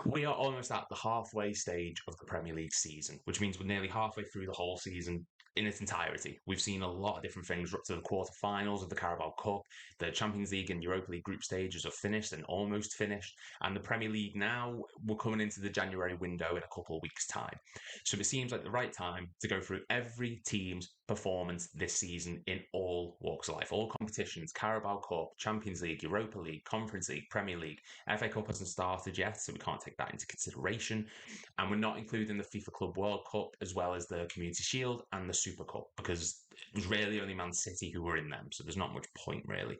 We are almost at the halfway stage of the Premier League season, which means we're nearly halfway through the whole season in its entirety. We've seen a lot of different things. We're up to the quarterfinals of the Carabao Cup. The Champions League and Europa League group stages are finished and almost finished. And the Premier League now, we're coming into the January window in a couple of weeks' time. So it seems like the right time to go through every team's performance this season in all walks of life, all competitions: Carabao Cup, Champions League, Europa League, Conference League, Premier League. FA Cup hasn't started yet, so we can't take that into consideration. And we're not including the FIFA Club World Cup, as well as the Community Shield and the Super Cup, because it was really only Man City who were in them, so there's not much point really.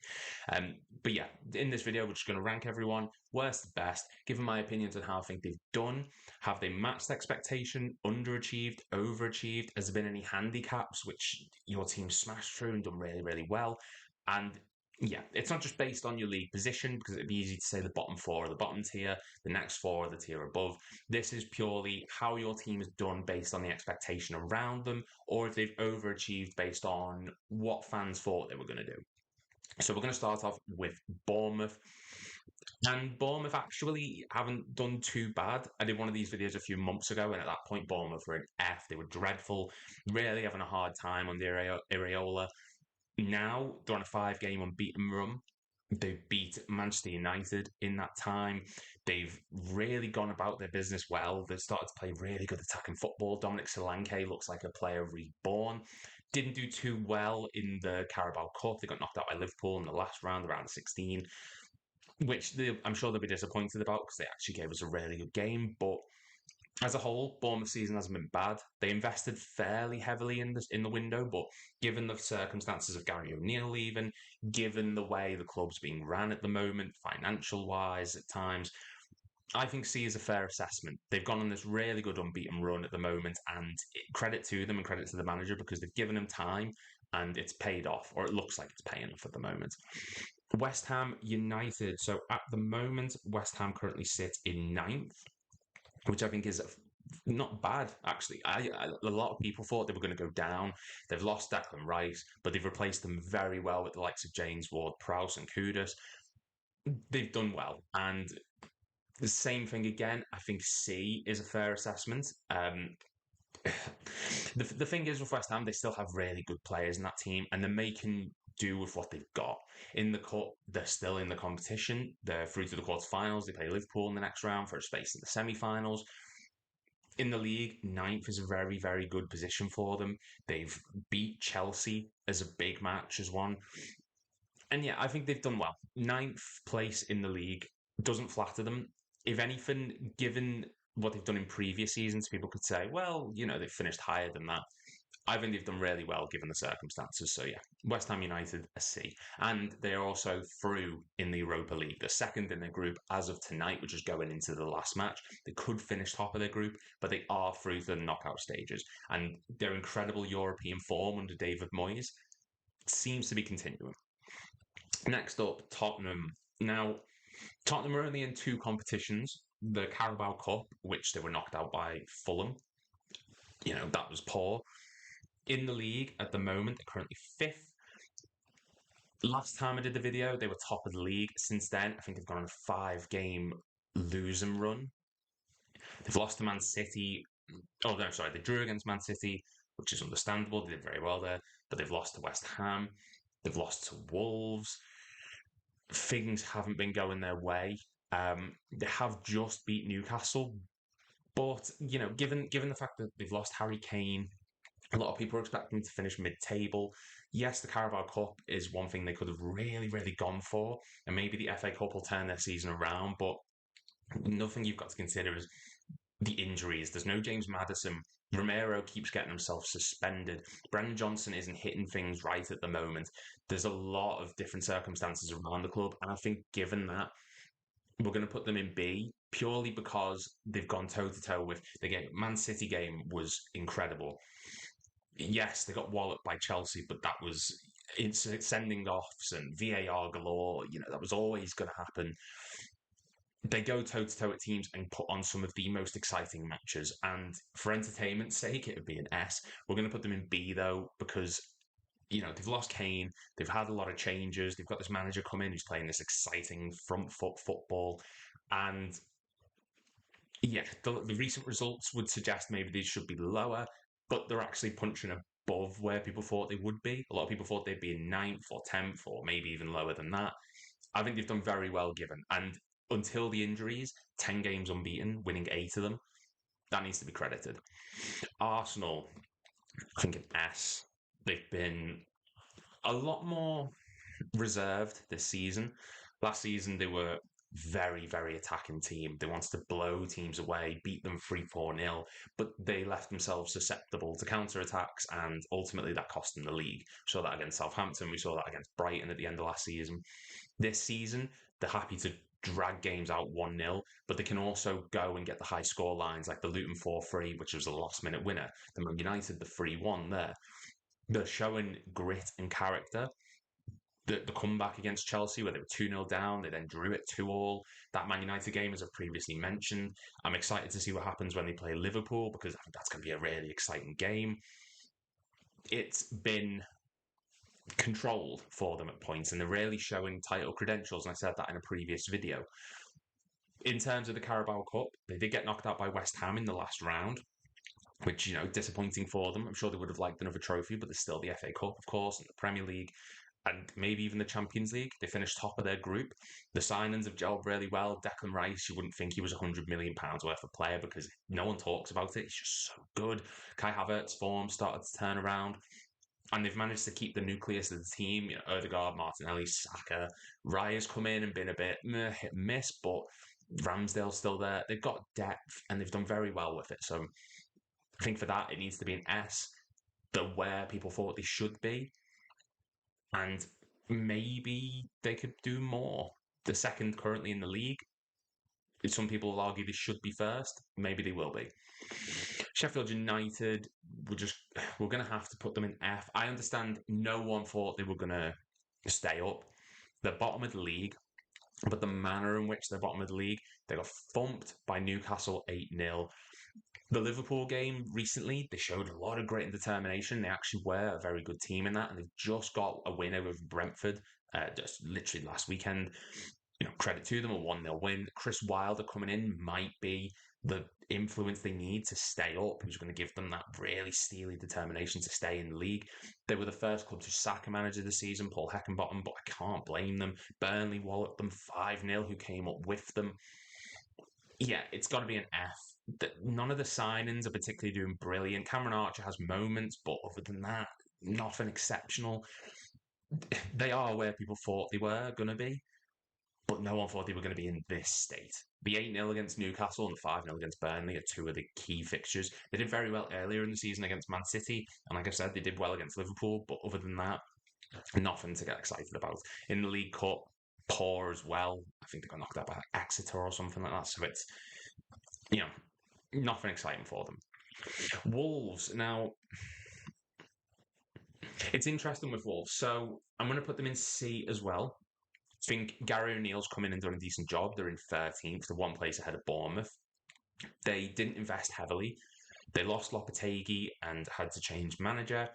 But yeah, in this video, we're just going to rank everyone, worst to best, give my opinions on how I think they've done. Have they matched expectation, underachieved, overachieved? Has there been any handicaps which your team smashed through and done really, really well? And yeah, it's not just based on your league position, because it'd be easy to say the bottom four are the bottom tier, the next four are the tier above. This is purely how your team has done based on the expectation around them, or if they've overachieved based on what fans thought they were going to do. So we're going to start off with Bournemouth. And Bournemouth actually haven't done too bad. I did one of these videos a few months ago, and at that point, Bournemouth were an F. They were dreadful, really having a hard time on the Areola. Now they're on a 5-game unbeaten run. They've beat Manchester United in that time. They've really gone about their business well. They've started to play really good attacking football. Dominic Solanke looks like a player reborn. Didn't do too well in the Carabao Cup. They got knocked out by Liverpool in the last round, around 16, which I'm sure they'll be disappointed about, because they actually gave us a really good game. But as a whole, Bournemouth season hasn't been bad. They invested fairly heavily in the window, but given the circumstances of Gary O'Neill leaving, given the way the club's being ran at the moment, financial wise at times, I think C is a fair assessment. They've gone on this really good unbeaten run at the moment, and credit to them and credit to the manager, because they've given him time and it's paid off, or it looks like it's paying off at the moment. West Ham United. So at the moment, West Ham currently sit in 9th, which I think is not bad, actually. A lot of people thought they were going to go down. They've lost Declan Rice, but they've replaced them very well with the likes of James Ward-Prowse and Kudus. They've done well. And the same thing again, I think C is a fair assessment. The thing is with West Ham, they still have really good players in that team, and they're making do with what they've got. In the cup, they're still in the competition. They're through to the quarterfinals. They play Liverpool in the next round for a space in the semi-finals. In the league, 9th is a very, very good position for them. They've beat Chelsea as a big match as one. And yeah, I think they've done well. 9th place in the league doesn't flatter them. If anything, given what they've done in previous seasons, people could say, well, they've finished higher than that. I think they've done really well given the circumstances. So yeah, West Ham United a C. And they're also through in the Europa League. They're second in their group as of tonight, which is going into the last match. They could finish top of their group, but they are through to the knockout stages. And their incredible European form under David Moyes seems to be continuing. Next up, Tottenham. Now, Tottenham are only in 2 competitions. The Carabao Cup, which they were knocked out by Fulham. That was poor. In the league at the moment, they're currently 5th. Last time I did the video, they were top of the league. Since then, I think they've gone on a 5-game losing run. They've lost to Man City. Oh, no, sorry. They drew against Man City, which is understandable. They did very well there. But they've lost to West Ham. They've lost to Wolves. Things haven't been going their way. They have just beat Newcastle. But, given the fact that they've lost Harry Kane, a lot of people are expecting to finish mid-table. Yes, the Carabao Cup is one thing they could have really, really gone for, and maybe the FA Cup will turn their season around, but nothing you've got to consider is the injuries. There's no James Maddison. Romero keeps getting himself suspended. Brendan Johnson isn't hitting things right at the moment. There's a lot of different circumstances around the club, and I think given that, we're going to put them in B purely because they've gone toe-to-toe with the game. Man City game was incredible. Yes, they got walloped by Chelsea, but that was sending offs and VAR galore. That was always going to happen. They go toe-to-toe at teams and put on some of the most exciting matches. And for entertainment's sake, it would be an S. We're going to put them in B, though, because, they've lost Kane. They've had a lot of changes. They've got this manager come in who's playing this exciting front foot football. And Yeah, the recent results would suggest maybe these should be lower, but they're actually punching above where people thought they would be. A lot of people thought they'd be in ninth or 10th or maybe even lower than that. I think they've done very well given. And until the injuries, 10 games unbeaten, winning 8 of them, that needs to be credited. Arsenal, I think an S. They've been a lot more reserved this season. Last season, they were very attacking team. They wanted to blow teams away, beat them 3-4-0, but they left themselves susceptible to counter attacks, and ultimately that cost them the league. We saw that against Southampton, we saw that against Brighton at the end of last season. This season, they're happy to drag games out 1-0, but they can also go and get the high score lines like the Luton 4-3, which was a last minute winner, the Man United, the 3-1 there. They're showing grit and character. The comeback against Chelsea, where they were 2-0 down, they then drew it 2-2. That Man United game, as I've previously mentioned. I'm excited to see what happens when they play Liverpool because I think that's going to be a really exciting game. It's been controlled for them at points, and they're really showing title credentials. And I said that in a previous video. In terms of the Carabao Cup, they did get knocked out by West Ham in the last round, which, disappointing for them. I'm sure they would have liked another trophy, but there's still the FA Cup, of course, and the Premier League, and maybe even the Champions League. They finished top of their group. The signings have gelled really well. Declan Rice, you wouldn't think he was £100 million worth of player because no one talks about it. He's just so good. Kai Havertz's form started to turn around. And they've managed to keep the nucleus of the team, Odegaard, Martinelli, Saka. Raya's come in and been a bit hit and miss, but Ramsdale's still there. They've got depth and they've done very well with it. So I think for that, it needs to be an S. They're where people thought they should be. And maybe they could do more. The second currently in the league. Some people will argue they should be first. Maybe they will be. Sheffield United, we're going to have to put them in F. I understand no one thought they were going to stay up. They're bottom of the league, but the manner in which they're bottom of the league, they got thumped by Newcastle 8-0. The Liverpool game recently, they showed a lot of grit and determination. They actually were a very good team in that, and they've just got a win over Brentford just literally last weekend. Credit to them, a 1-0 win. Chris Wilder coming in might be the influence they need to stay up, who's going to give them that really steely determination to stay in the league. They were the first club to sack a manager this season, Paul Heckingbottom, but I can't blame them. Burnley walloped them 5-0, who came up with them. Yeah, it's got to be an F. None of the signings are particularly doing brilliant. Cameron Archer has moments, but other than that, nothing exceptional. They are where people thought they were going to be, but no one thought they were going to be in this state. The 8-0 against Newcastle and the 5-0 against Burnley are two of the key fixtures. They did very well earlier in the season against Man City, and like I said, they did well against Liverpool, but other than that, nothing to get excited about. In the League Cup, poor as well. I think they got knocked out by Exeter or something like that, so it's, nothing exciting for them. Wolves, now, it's interesting with Wolves, so I'm going to put them in C as well. I think Gary O'Neill's come in and done a decent job. They're in 13th, the one place ahead of Bournemouth. They didn't invest heavily. They lost Lopetegui and had to change manager.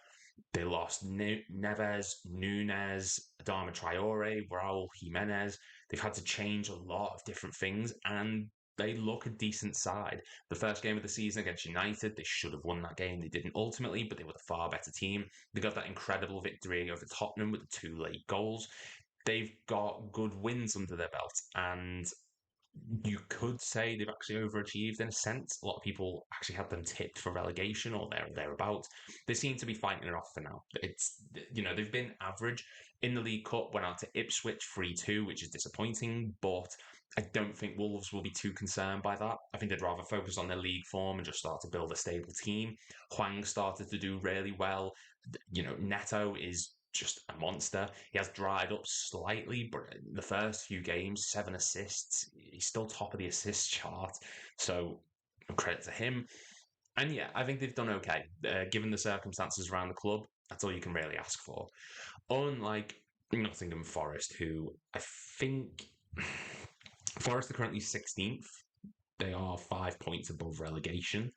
They lost Neves, Nunez, Adama Traore, Raul Jimenez. They've had to change a lot of different things, and they look a decent side. The first game of the season against United, they should have won that game. They didn't ultimately, but they were the far better team. They got that incredible victory over Tottenham with the 2 late goals. They've got good wins under their belt, and you could say they've actually overachieved in a sense. A lot of people actually had them tipped for relegation or thereabouts. They seem to be fighting it off for now. They've been average in the League Cup. Went out to Ipswich 3-2, which is disappointing, but I don't think Wolves will be too concerned by that. I think they'd rather focus on their league form and just start to build a stable team. Hwang started to do really well. Neto is just a monster. He has dried up slightly, but in the first few games, 7 assists. He's still top of the assist chart. So credit to him. And yeah, I think they've done okay. Given the circumstances around the club, that's all you can really ask for. Unlike Nottingham Forest, who I think Forest are currently 16th. They are 5 points above relegation.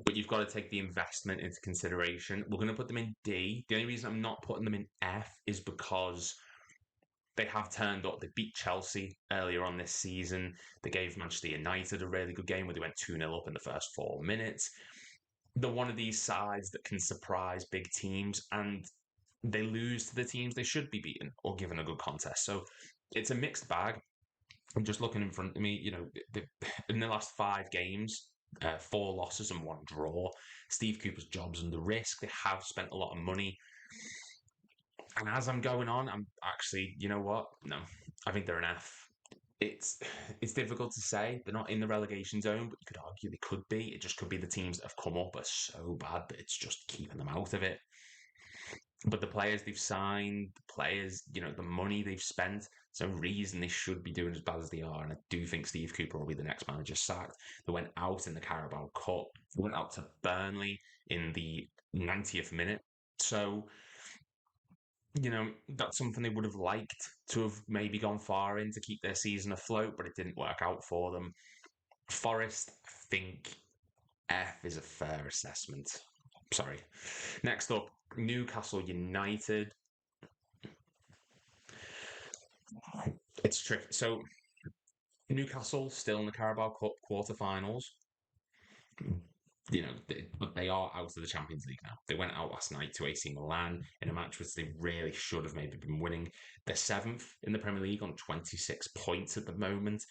But you've got to take the investment into consideration. We're going to put them in D. The only reason I'm not putting them in F is because they have turned up. They beat Chelsea earlier on this season. They gave Manchester United a really good game where they went 2-0 up in the first 4 minutes. They're one of these sides that can surprise big teams, and they lose to the teams they should be beaten or given a good contest. So it's a mixed bag. I'm just looking in front of me, in the last 5 games, 4 losses and 1 draw. Steve Cooper's job's under risk. They have spent a lot of money. And as I'm going on, I'm actually, you know what? No, I think they're an F. It's difficult to say. They're not in the relegation zone, but you could argue they could be. It just could be the teams that have come up are so bad that it's just keeping them out of it. But the players they've signed, the players, the money they've spent, there's no reason they should be doing as bad as they are. And I do think Steve Cooper will be the next manager sacked. They went out in the Carabao Cup, they went out to Burnley in the 90th minute. So, that's something they would have liked to have maybe gone far in to keep their season afloat, but it didn't work out for them. Forest, I think F is a fair assessment. Sorry. Next up, Newcastle United. It's tricky. So, Newcastle still in the Carabao Cup quarterfinals. But they are out of the Champions League now. They went out last night to AC Milan in a match which they really should have maybe been winning. They're 7th in the Premier League on 26 points at the moment.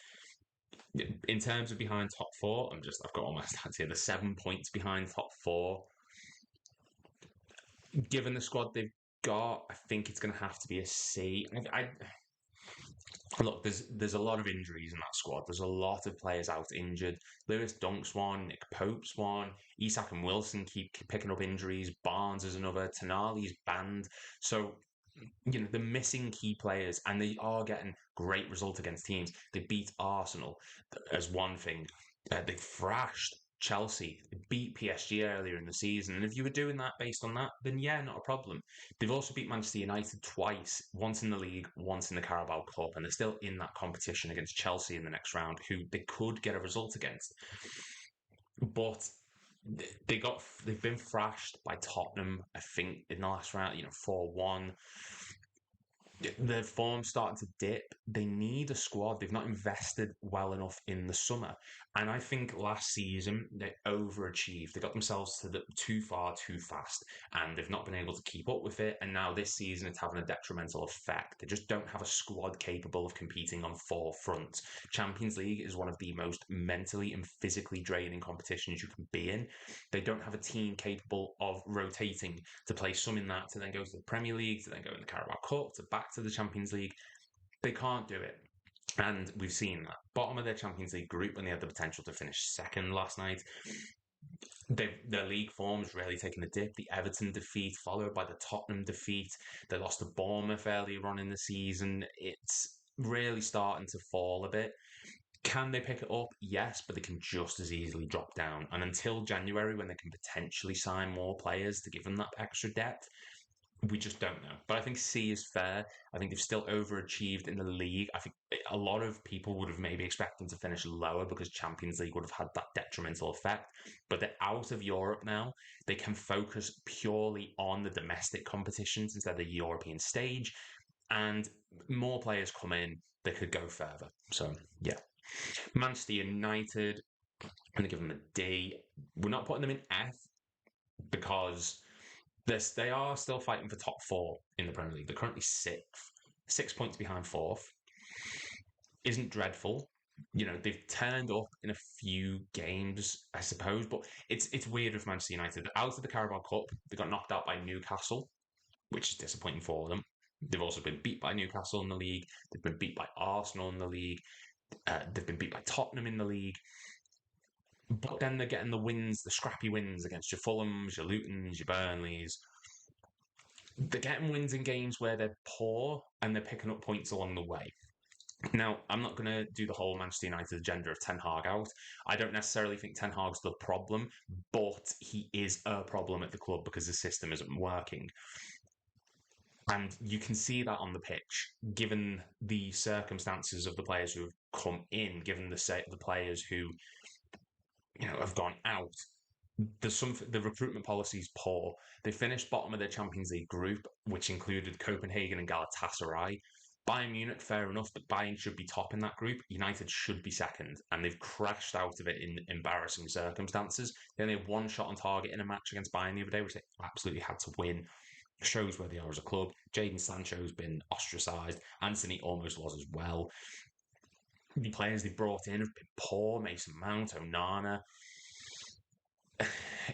In terms of behind top 4, I've got all my stats here. They're 7 points behind top 4. Given the squad they've got, I think it's going to have to be a C. Look, there's a lot of injuries in that squad. There's a lot of players out injured. Lewis Dunk's one, Nick Pope's one, Isak and Wilson keep picking up injuries. Barnes is another. Tonali's banned. So, they're missing key players, and they are getting great results against teams. They beat Arsenal as one thing. They thrashed Chelsea, beat PSG earlier in the season. And if you were doing that based on that, then yeah, not a problem. They've also beat Manchester United twice, once in the league, once in the Carabao Cup, and they're still in that competition against Chelsea in the next round, who they could get a result against. But they've been thrashed by Tottenham, I think, in the last round, 4-1. The form's starting to dip. They need a squad. They've not invested well enough in the summer. And I think last season they overachieved. They got themselves too far too fast, and they've not been able to keep up with it. And now this season it's having a detrimental effect. They just don't have a squad capable of competing on 4 fronts. Champions League is one of the most mentally and physically draining competitions you can be in. They don't have a team capable of rotating to play some in that, to then go to the Premier League, to then go in the Carabao Cup, to back to the Champions League. They can't do it. And we've seen that. Bottom of their Champions League group, when they had the potential to finish second last night. Their league form's really taken a dip. The Everton defeat, followed by the Tottenham defeat. They lost to Bournemouth earlier on in the season. It's really starting to fall a bit. Can they pick it up? Yes, but they can just as easily drop down. And until January, when they can potentially sign more players to give them that extra depth, we just don't know. But I think C is fair. I think they've still overachieved in the league. I think a lot of people would have maybe expected them to finish lower because Champions League would have had that detrimental effect. But they're out of Europe now. They can focus purely on the domestic competitions instead of the European stage. And more players come in, they could go further. So, yeah. Manchester United, I'm going to give them a D. We're not putting them in F because they are still fighting for top 4 in the Premier League. They're currently 6th, 6 points behind 4th. Isn't dreadful. They've turned up in a few games, I suppose, but it's weird with Manchester United. Out of the Carabao Cup, they got knocked out by Newcastle, which is disappointing for them. They've also been beat by Newcastle in the league. They've been beat by Arsenal in the league. They've been beat by Tottenham in the league. But then they're getting the wins, the scrappy wins against your Fulhams, your Lutons, your Burnleys. They're getting wins in games where they're poor and they're picking up points along the way. Now, I'm not going to do the whole Manchester United agenda of Ten Hag out. I don't necessarily think Ten Hag's the problem, but he is a problem at the club because the system isn't working. And you can see that on the pitch, given the circumstances of the players who have come in, given the players who have gone out. The recruitment policy is poor. They finished bottom of their Champions League group, which included Copenhagen and Galatasaray. Bayern Munich, fair enough, but Bayern should be top in that group. United should be second, and they've crashed out of it in embarrassing circumstances. They only had one shot on target in a match against Bayern the other day, which they absolutely had to win. Shows where they are as a club. Jadon Sancho's been ostracised. Anthony almost was as well. The players they've brought in have been poor. Mason Mount, Onana.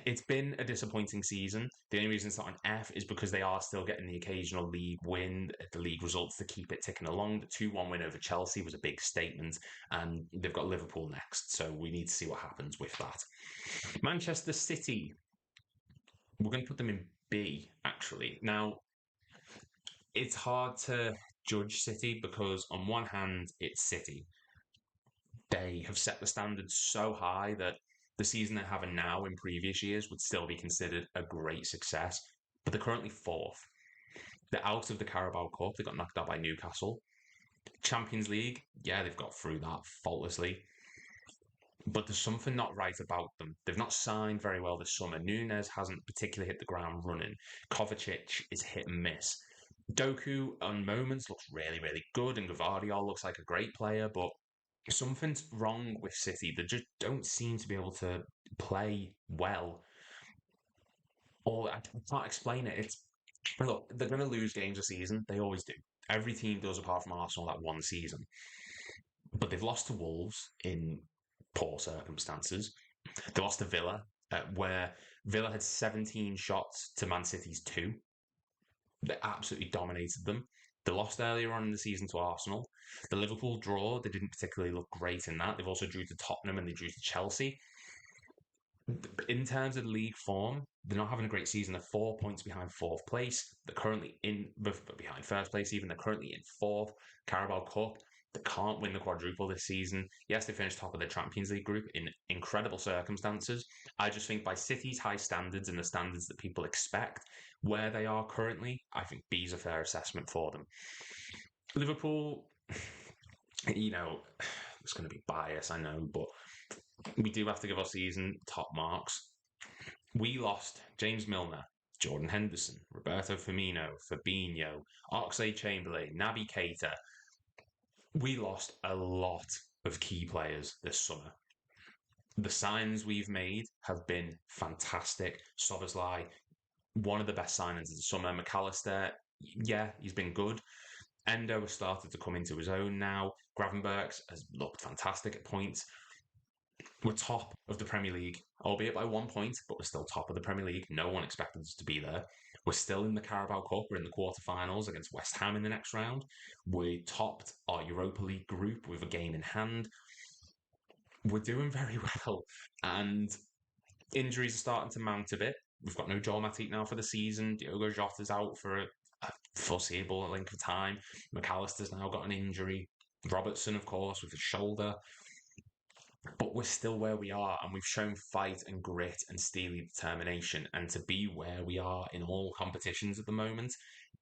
It's been a disappointing season. The only reason it's not an F is because they are still getting the occasional league win, the league results to keep it ticking along. The 2-1 win over Chelsea was a big statement, and they've got Liverpool next, so we need to see what happens with that. Manchester City, we're going to put them in B, actually. Now, it's hard to judge City because, on one hand, it's City. They have set the standards so high that the season they're having now in previous years would still be considered a great success. But they're currently fourth. They're out of the Carabao Cup. They got knocked out by Newcastle. Champions League, yeah, they've got through that faultlessly. But there's something not right about them. They've not signed very well this summer. Nunes hasn't particularly hit the ground running. Kovacic is hit and miss. Doku, on moments, looks really, really good, and Gvardiol looks like a great player, but something's wrong with City. They just don't seem to be able to play well. Or I can't explain it. It's look, they're going to lose games a season. They always do. Every team does, apart from Arsenal, that one season. But they've lost to Wolves in poor circumstances. They lost to Villa, where Villa had 17 shots to Man City's 2. They absolutely dominated them. They lost earlier on in the season to Arsenal. The Liverpool draw, they didn't particularly look great in that. They've also drew to Tottenham and they drew to Chelsea. In terms of league form, they're not having a great season. They're 4 points behind fourth place. They're currently behind first place even. They're currently in fourth. Carabao Cup. They can't win the quadruple this season. Yes, they finished top of the Champions League group in incredible circumstances. I just think by City's high standards and the standards that people expect, where they are currently, I think B is a fair assessment for them. Liverpool, it's going to be bias, I know, but we do have to give our season top marks. We lost James Milner, Jordan Henderson, Roberto Firmino, Fabinho, Oxlade-Chamberlain, Naby Keita. We lost a lot of key players this summer. The signs we've made have been fantastic. Szoboszlai, one of the best signings of the summer. McAllister, yeah, he's been good. Endo has started to come into his own now. Gravenberch has looked fantastic at points. We're top of the Premier League, albeit by 1 point, but we're still top of the Premier League. No one expected us to be there. We're still in the Carabao Cup. We're in the quarterfinals against West Ham in the next round. We topped our Europa League group with a game in hand. We're doing very well. And injuries are starting to mount a bit. We've got no Joel Matip now for the season. Diogo Jota's out for a foreseeable length of time. McAllister's now got an injury. Robertson, of course, with his shoulder. But we're still where we are, and we've shown fight and grit and steely determination. And to be where we are in all competitions at the moment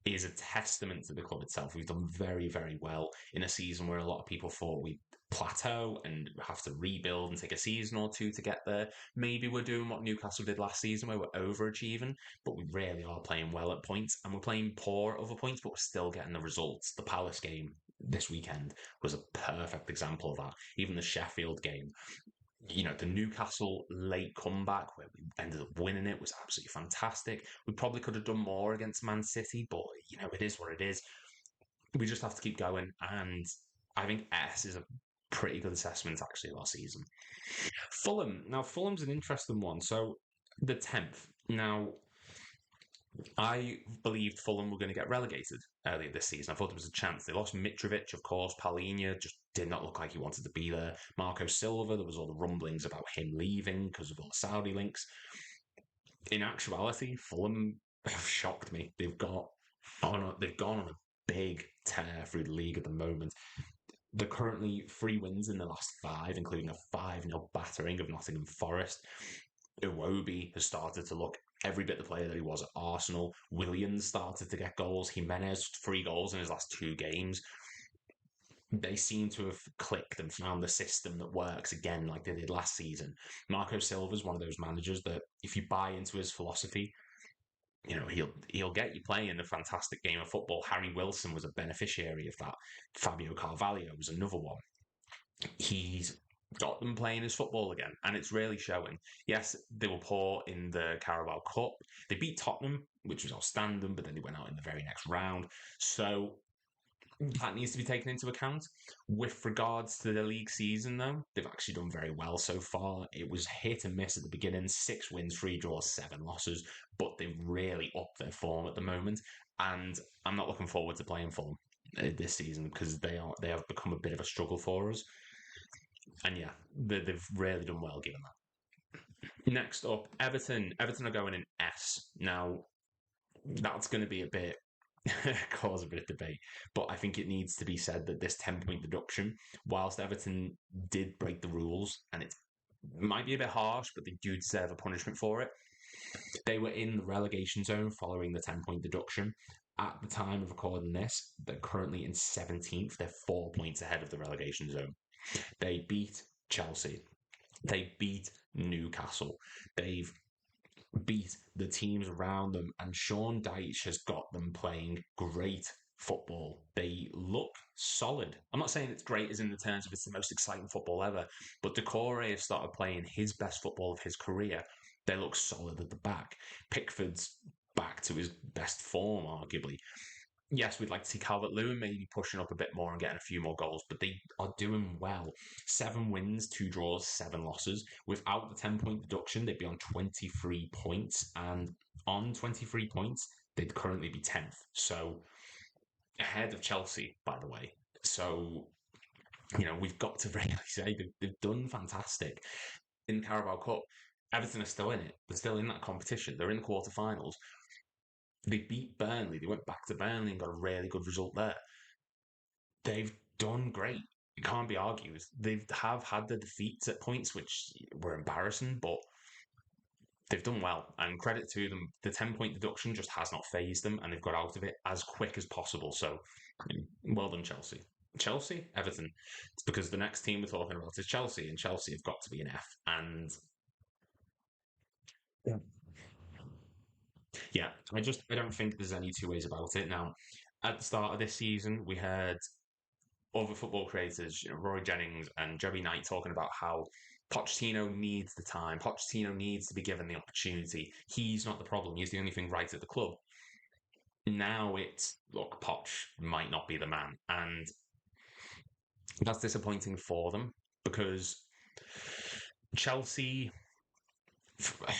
is a testament to the club itself. We've done very, very well in a season where a lot of people thought we'd plateau and have to rebuild and take a season or two to get there. Maybe we're doing what Newcastle did last season where we're overachieving, but we really are playing well at points, and we're playing poor at other points, but we're still getting the results. The Palace game this weekend was a perfect example of that. Even the Sheffield game, the Newcastle late comeback where we ended up winning it was absolutely fantastic. We probably could have done more against Man City, but it is what it is. We just have to keep going, and I think S is a pretty good assessment actually of our season. Fulham. Now, Fulham's an interesting one. So the 10th. Now, I believed Fulham were going to get relegated earlier this season. I thought there was a chance. They lost Mitrovic, of course. Palhinha just did not look like he wanted to be there. Marco Silva, there was all the rumblings about him leaving because of all the Saudi links. In actuality, Fulham have shocked me. They've gone on a big tear through the league at the moment. They're currently 3 wins in the last 5, including a 5-0 battering of Nottingham Forest. Iwobi has started to look every bit the player that he was at Arsenal. Williams started to get goals. Jimenez, 3 goals in his last 2 games. They seem to have clicked and found the system that works again like they did last season. Marco Silva is one of those managers that if you buy into his philosophy, he'll get you playing a fantastic game of football. Harry Wilson was a beneficiary of that. Fabio Carvalho was another one. He's got them playing his football again, and it's really showing. Yes, they were poor in the Carabao Cup. They beat Tottenham, which was outstanding, but then they went out in the very next round. So that needs to be taken into account. With regards to the league season, though, they've actually done very well so far. It was hit and miss at the beginning: 6 wins, 3 draws, 7 losses, but they've really upped their form at the moment. And I'm not looking forward to playing for them this season because they have become a bit of a struggle for us. And yeah, they've really done well given that. Next up, Everton. Everton are going in S. Now, that's going to be a bit cause a bit of debate, but I think it needs to be said that this 10-point deduction, whilst Everton did break the rules, and it might be a bit harsh, but they do deserve a punishment for it. They were in the relegation zone following the 10-point deduction. At the time of recording this, they're currently in 17th. They're 4 points ahead of the relegation zone. They beat Chelsea. They beat Newcastle. They've beat the teams around them, and Sean Dyche has got them playing great football. They look solid. I'm not saying it's great as in the terms of it's the most exciting football ever, but Decore has started playing his best football of his career. They look solid at the back. Pickford's back to his best form, arguably. Yes, we'd like to see Calvert-Lewin maybe pushing up a bit more and getting a few more goals, but they are doing well. 7 wins, 2 draws, 7 losses. Without the 10-point deduction, they'd be on 23 points, and on 23 points, they'd currently be 10th. So ahead of Chelsea, by the way. So, we've got to really say they've done fantastic. In Carabao Cup, Everton are still in it. They're still in that competition. They're in the quarterfinals. They beat Burnley. They went back to Burnley and got a really good result there. They've done great. It can't be argued. They have had the defeats at points which were embarrassing, but they've done well. And credit to them, the 10-point deduction just has not phased them, and they've got out of it as quick as possible. So, well done, Chelsea. Chelsea, Everton. It's because the next team we're talking about is Chelsea, and Chelsea have got to be an F. And yeah, I don't think there's any two ways about it. Now, at the start of this season, we heard other football creators, Roy Jennings and Joey Knight, talking about how Pochettino needs the time. Pochettino needs to be given the opportunity. He's not the problem. He's the only thing right at the club. Now it's, look, Poch might not be the man. And that's disappointing for them because Chelsea,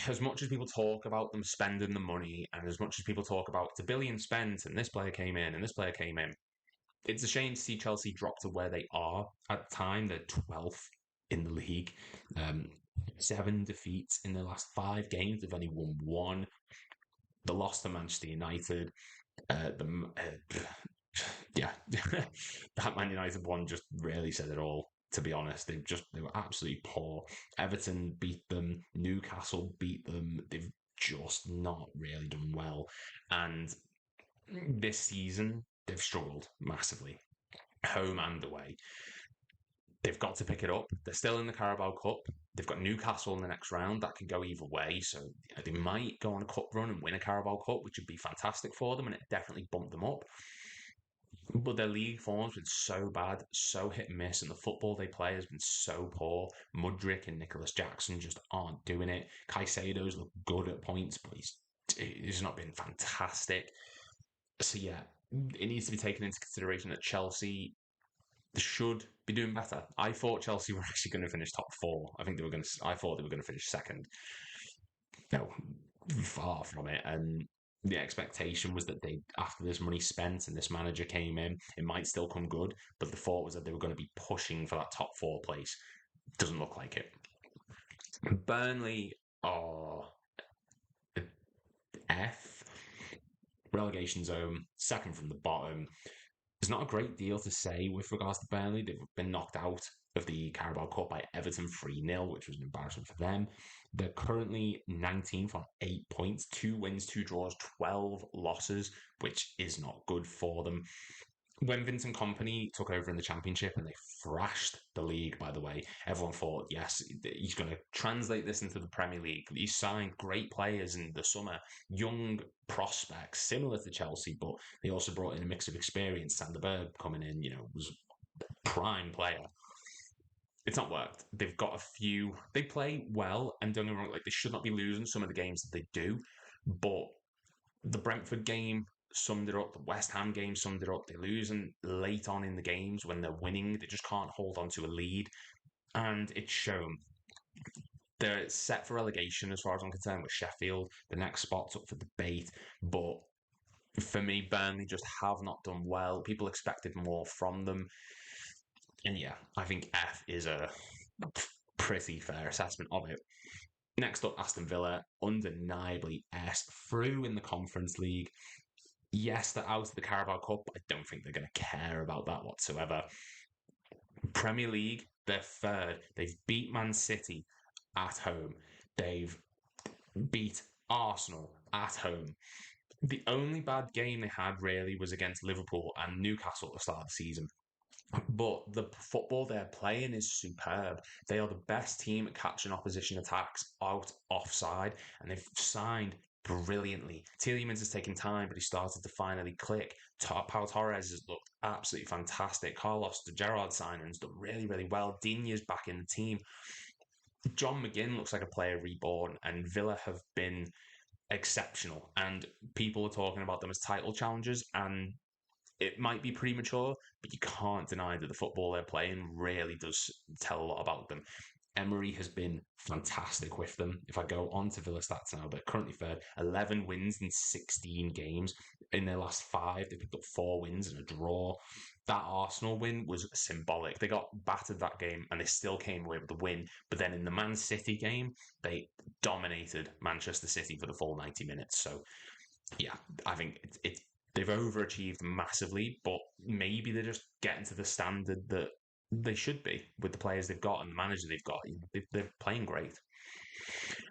as much as people talk about them spending the money and as much as people talk about it's a billion spent and this player came in and this player came in, it's a shame to see Chelsea drop to where they are at the time. They're 12th in the league. 7 defeats in their last 5 games. They've only won 1. The loss to Manchester United. Yeah, that Man United one just really said it all. To be honest, they were absolutely poor. Everton beat them. Newcastle beat them. They've just not really done well. And this season, they've struggled massively, home and away. They've got to pick it up. They're still in the Carabao Cup. They've got Newcastle in the next round. That can go either way. So they might go on a cup run and win a Carabao Cup, which would be fantastic for them, and it definitely bumped them up. But their league form's been so bad, so hit and miss, and the football they play has been so poor. Mudryk and Nicholas Jackson just aren't doing it. Caicedo's look good at points, but he's not been fantastic. So yeah, it needs to be taken into consideration that Chelsea should be doing better. I thought Chelsea were actually going to finish top 4. I thought they were going to finish second. No, far from it. And the expectation was that after this money spent and this manager came in, it might still come good. But the thought was that they were going to be pushing for that top 4 place. Doesn't look like it. Burnley are F, relegation zone, second from the bottom. There's not a great deal to say with regards to Burnley. They've been knocked out of the Carabao Cup by Everton 3-0, which was an embarrassment for them. They're currently 19th on 8 points, 2 wins, 2 draws, 12 losses, which is not good for them. when Vincent Company took over in the Championship and they thrashed the league, by the way, everyone thought, yes, he's going to translate this into the Premier League. He signed great players in the summer, young prospects, similar to Chelsea, but they also brought in a mix of experience. Sander Berg coming in, was prime player. It's not worked. They've got a few. They play well, and don't get me wrong, like they should not be losing some of the games that they do, but the Brentford game summed it up. The West Ham game summed it up. They're losing late on in the games when they're winning. They just can't hold on to a lead. And it's shown. They're set for relegation as far as I'm concerned with Sheffield. The next spot's up for debate. But for me, Burnley just have not done well. People expected more from them. And yeah, I think F is a pretty fair assessment of it. Next up, Aston Villa, undeniably S, through in the Conference League. Yes, they're out of the Carabao Cup, but I don't think they're going to care about that whatsoever. Premier League, they're third. They've beat Man City at home. They've beat Arsenal at home. The only bad game they had really was against Liverpool and Newcastle at the start of the season. But the football they're playing is superb. They are the best team at catching opposition attacks out offside, and they've signed brilliantly. Tielemans has taken time, but he started to finally click. Pau Torres has looked absolutely fantastic. Carlos de Gerard signing's done really, really well. Digne's back in the team. John McGinn looks like a player reborn, and Villa have been exceptional. And people are talking about them as title challengers, and it might be premature, but you can't deny that the football they're playing really does tell a lot about them. Emery has been fantastic with them. If I go on to Villa stats now, they're currently third, 11 wins in 16 games. In their last 5, they picked up 4 wins and a draw. That Arsenal win was symbolic. They got battered that game and they still came away with the win. But then in the Man City game, they dominated Manchester City for the full 90 minutes. So, yeah, I think it's they've overachieved massively, but maybe they're just getting to the standard that they should be with the players they've got and the manager they've got. They're playing great.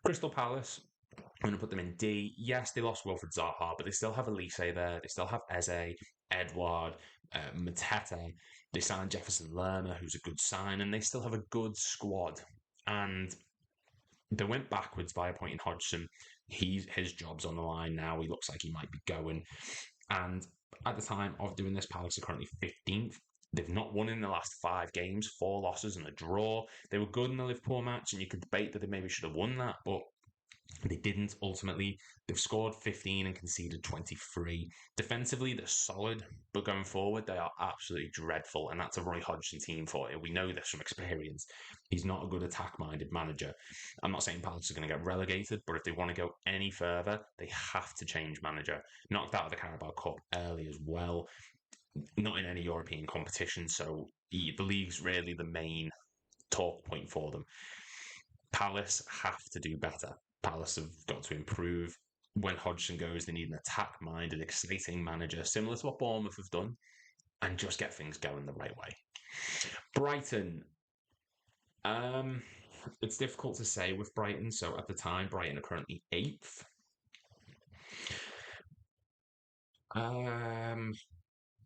Crystal Palace, I'm going to put them in D. Yes, they lost Wilfred Zaha, but they still have Elise there. They still have Eze, Edouard, Mateta. They signed Jefferson Lerma, who's a good sign, and they still have a good squad. And they went backwards by appointing Hodgson. His job's on the line now. He looks like he might be going. And at the time of doing this, Palace are currently 15th. They've not won in the last 5 games, 4 losses and a draw. They were good in the Liverpool match, and you could debate that they maybe should have won that, but they didn't ultimately. They've scored 15 and conceded 23. Defensively, they're solid, but going forward, they are absolutely dreadful. And that's a Roy Hodgson team for you. We know this from experience. He's not a good attack-minded manager. I'm not saying Palace are going to get relegated, but if they want to go any further, they have to change manager. Knocked out of the Carabao Cup early as well. Not in any European competition, so the league's really the main talk point for them. Palace have to do better. Palace have got to improve. When Hodgson goes, they need an attack-minded, exciting manager, similar to what Bournemouth have done, and just get things going the right way. Brighton. It's difficult to say with Brighton. So at the time, Brighton are currently 8th.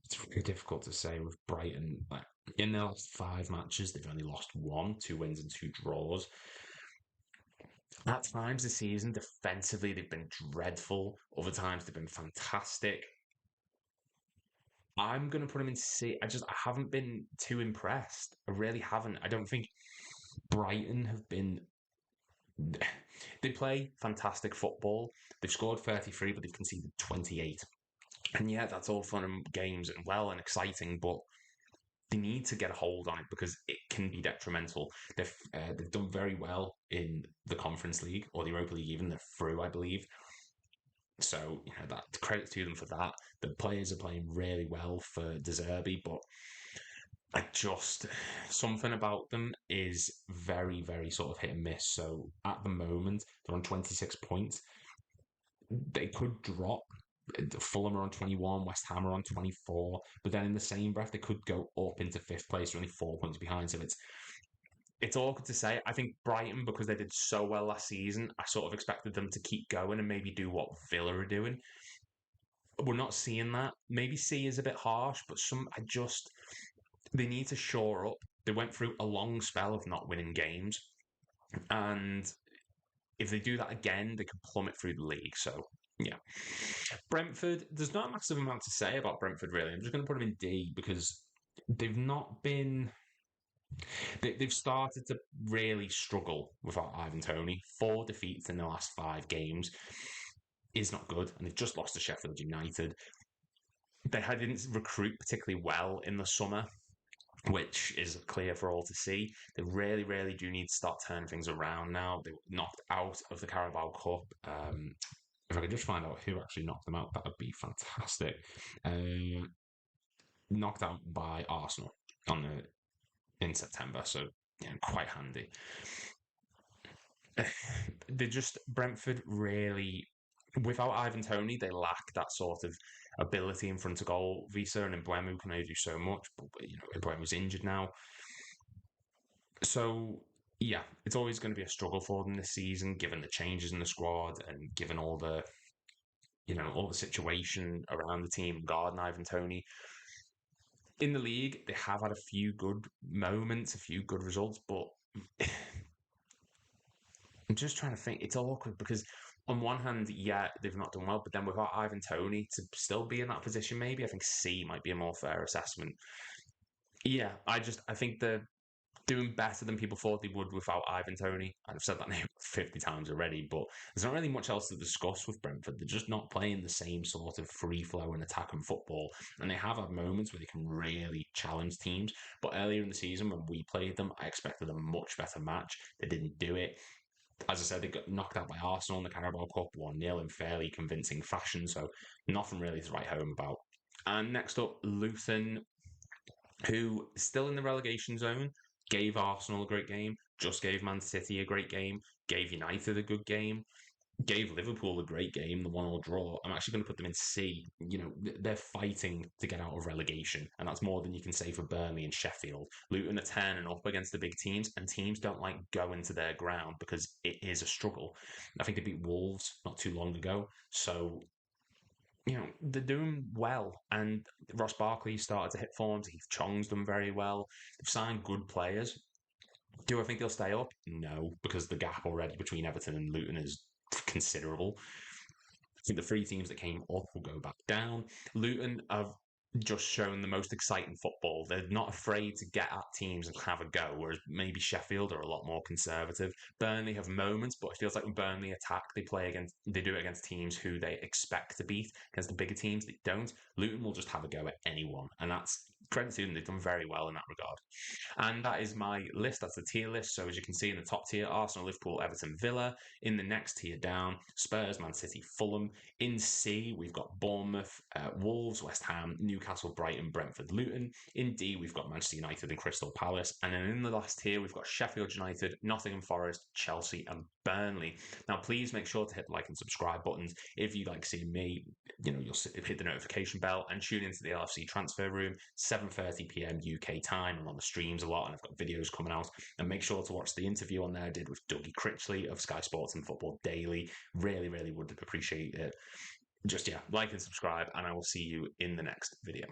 It's really difficult to say with Brighton. Like, in their last 5 matches, they've only lost 1, 2 wins and 2 draws. At times this season, defensively, they've been dreadful. Other times, they've been fantastic. I'm going to put them in C. I haven't been too impressed. I really haven't. I don't think Brighton have been. They play fantastic football. They've scored 33, but they've conceded 28. And yeah, that's all fun and games and well and exciting, but they need to get a hold on it because it can be detrimental. They've done very well in the Conference League or the Europa League, even they're through, I believe. So that credit to them for that. The players are playing really well for De Zerbi, but something about them is very, very sort of hit and miss. So at the moment, they're on 26 points. They could drop. Fulham are on 21, West Ham are on 24, but then in the same breath, they could go up into 5th place, they're only 4 points behind. So it's awkward to say. I think Brighton, because they did so well last season, I sort of expected them to keep going and maybe do what Villa are doing. We're not seeing that. Maybe C is a bit harsh, but they need to shore up. They went through a long spell of not winning games, and if they do that again, they can plummet through the league. So yeah, Brentford. There's not a massive amount to say about Brentford really. I'm just going to put them in D because they've not been. They've started to really struggle without Ivan Toney. 4 defeats in the last 5 games is not good, and they've just lost to Sheffield United. Didn't recruit particularly well in the summer, which is clear for all to see. They really, really do need to start turning things around now. They were knocked out of the Carabao Cup. If I could just find out who actually knocked them out, that would be fantastic. Knocked out by Arsenal in September, so yeah, quite handy. They just Brentford really, without Ivan Toney, they lack that sort of ability in front of goal. Visa and Mbeumo can only do so much, but Mbeumo's injured now, so yeah, it's always going to be a struggle for them this season, given the changes in the squad and given all the situation around the team, guarding Ivan Toney. In the league, they have had a few good moments, a few good results, but I'm just trying to think. It's awkward because on one hand, yeah, they've not done well, but then without Ivan Toney to still be in that position, maybe I think C might be a more fair assessment. Yeah, I think they're doing better than people thought they would without Ivan Toney. I've said that name 50 times already, but there's not really much else to discuss with Brentford. They're just not playing the same sort of free flow and attacking football. And they have had moments where they can really challenge teams. But earlier in the season, when we played them, I expected a much better match. They didn't do it. As I said, they got knocked out by Arsenal in the Carabao Cup 1-0 in fairly convincing fashion. So nothing really to write home about. And next up, Luton, who is still in the relegation zone, gave Arsenal a great game, just gave Man City a great game, gave United a good game, gave Liverpool a great game, the 1-1 draw. I'm actually going to put them in C. They're fighting to get out of relegation, and that's more than you can say for Burnley and Sheffield. Luton are turning up against the big teams, and teams don't like going to their ground because it is a struggle. I think they beat Wolves not too long ago, so they're doing well. And Ross Barkley started to hit forms. Heath Chong's done very well. They've signed good players. Do I think they'll stay up? No, because the gap already between Everton and Luton is considerable. I think the 3 teams that came up will go back down. Luton have just shown the most exciting football. They're not afraid to get at teams and have a go, whereas maybe Sheffield are a lot more conservative. Burnley have moments, but it feels like when Burnley attack, they do it against teams who they expect to beat. Against the bigger teams, they don't. Luton will just have a go at anyone, and that's credit to them. They've done very well in that regard. And that is my list. That's the tier list. So as you can see in the top tier, Arsenal, Liverpool, Everton, Villa. In the next tier down, Spurs, Man City, Fulham. In C, we've got Bournemouth, Wolves, West Ham, Newcastle, Brighton, Brentford, Luton. In D, we've got Manchester United and Crystal Palace. And then in the last tier, we've got Sheffield United, Nottingham Forest, Chelsea, and Burnley. Now, please make sure to hit the like and subscribe buttons if you like seeing me. You'll hit the notification bell and tune into the LFC transfer room, 7:30 p.m. UK time. I'm on the streams a lot and I've got videos coming out. And make sure to watch the interview on there I did with Dougie Critchley of Sky Sports and Football Daily. Really, really would appreciate it. Just, yeah, like and subscribe, and I will see you in the next video.